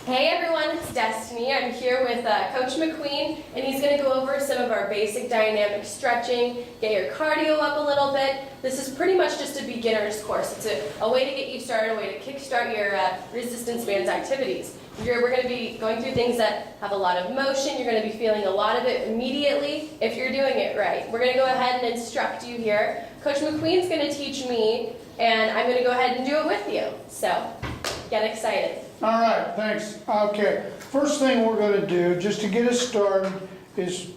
Hey everyone, it's Destiny. I'm here with Coach McQueen, and he's going to go over some of our basic dynamic stretching, get your cardio up a little bit. This is pretty much just a beginner's course. It's a way to get you started, a way to kickstart your resistance bands activities. We're going to be going through things that have a lot of motion. You're going to be feeling a lot of it immediately if you're doing it right. We're going to go ahead and instruct you here. Coach McQueen's going to teach me, and I'm going to go ahead and do it with you. So, get excited. All right, thanks. Okay, first thing we're going to do, just to get us started, is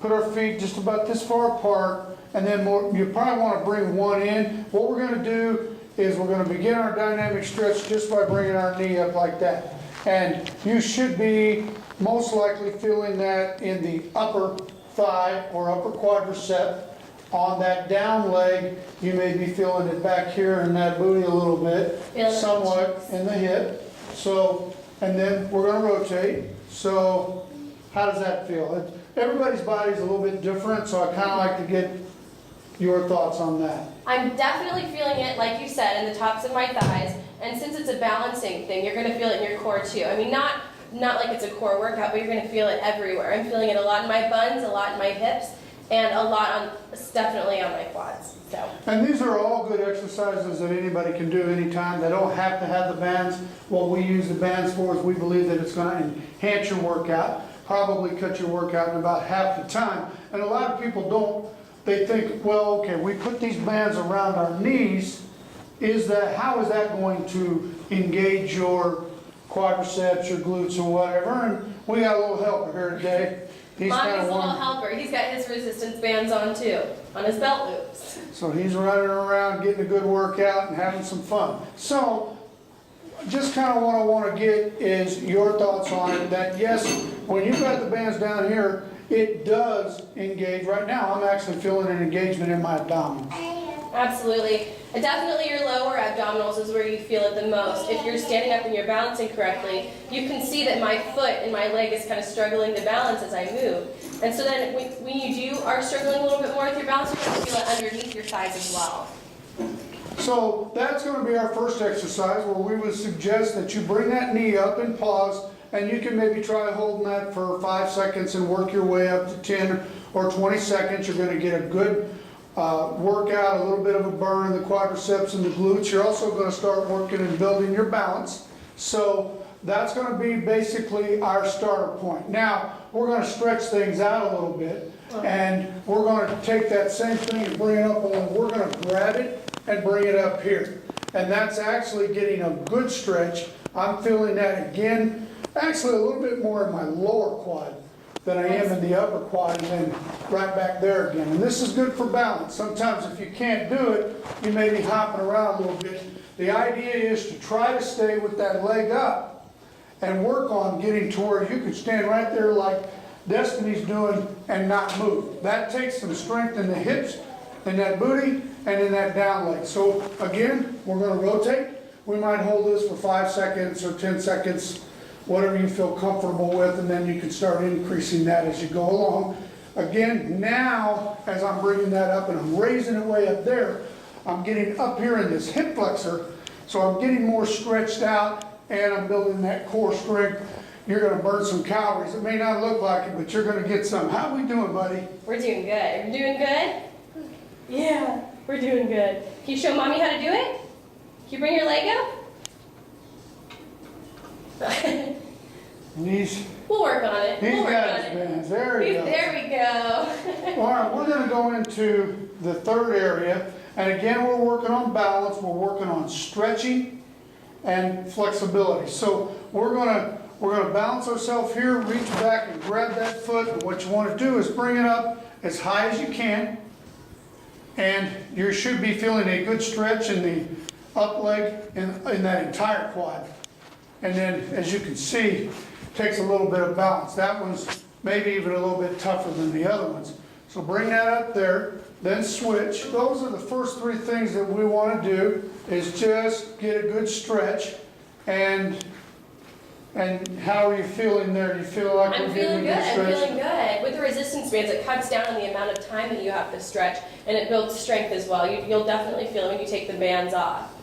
put our feet just about this far apart, and then you probably want to bring one in. What we're going to do is we're going to begin our dynamic stretch just by bringing our knee up like that. And you should be most likely feeling that in the upper thigh or upper quadricep. On that down leg, you may be feeling it back here in that booty a little bit, somewhat in the hip. So, and then we're going to rotate. So, how does that feel? Everybody's body is a little bit different, so I kind of like to get your thoughts on that. I'm definitely feeling it, like you said, in the tops of my thighs. And since it's a balancing thing, you're going to feel it in your core too. I mean, not like it's a core workout, but you're going to feel it everywhere. I'm feeling it a lot in my buns, a lot in my hips, and a lot definitely on my quads. So. And these are all good exercises that anybody can do anytime. They don't have to have the bands. What we use the bands for is we believe that it's going to enhance your workout, probably cut your workout in about half the time. And a lot of people don't. They think, well, okay, we put these bands around our knees. How is that going to engage your quadriceps, your glutes, or whatever? And we got a little helper here today. Mommy's a little helper. He's got his resistance bands on too, on his belt loops. So he's running around getting a good workout and having some fun. So just kind of what I want to get is your thoughts on it, that yes, when you've got the bands down here, it does engage. Right now I'm actually feeling an engagement in my abdominals. Absolutely. And definitely your lower abdominals is where you feel it the most. If you're standing up and you're balancing correctly, you can see that my foot and my leg is kind of struggling to balance as I move. And so then when you are struggling a little bit more with your balance, you're going to feel it underneath your thighs as well. So that's going to be our first exercise, where we would suggest that you bring that knee up and pause, and you can maybe try holding that for 5 seconds and work your way up to 10 or 20 seconds. You're going to get a good workout, a little bit of a burn in the quadriceps and the glutes. You're also going to start working and building your balance. So that's going to be basically our starter point. Now we're going to stretch things out a little bit, and we're going to take that same thing and bring it up, and we're going to grab it and bring it up here. And that's actually getting a good stretch. I'm feeling that again, actually a little bit more in my lower quad than I am in the upper quad, and then right back there again. And this is good for balance. Sometimes if you can't do it, you may be hopping around a little bit. The idea is to try to stay with that leg up and work on getting to where you can stand right there like Destiny's doing and not move. That takes some strength in the hips, in that booty, and in that down leg. So again, we're going to rotate. We might hold this for 5 seconds or 10 seconds, whatever you feel comfortable with, and then you can start increasing that as you go along. Again, now, as I'm bringing that up and I'm raising it way up there, I'm getting up here in this hip flexor, so I'm getting more stretched out, and I'm building that core strength. You're going to burn some calories. It may not look like it, but you're going to get some. How are we doing, buddy? We're doing good. Are you doing good? Yeah, we're doing good. Can you show Mommy how to do it? Can you bring your leg up? We'll work on it. He's got his bands. There we go. There we go. All right, we're going to go into the third area. And again, we're working on balance. We're working on stretching and flexibility. So we're going to balance ourselves here, reach back and grab that foot. And what you want to do is bring it up as high as you can. And you should be feeling a good stretch in the up leg in that entire quad. And then, as you can see, it takes a little bit of balance. That one's maybe even a little bit tougher than the other ones. So bring that up there, then switch. Those are the first 3 things that we want to do, is just get a good stretch. And how are you feeling there? Do you feel like I'm we're getting a good I'm stretch? feeling good. With the resistance bands, it cuts down on the amount of time that you have to stretch, and it builds strength as well. You'll definitely feel it when you take the bands off.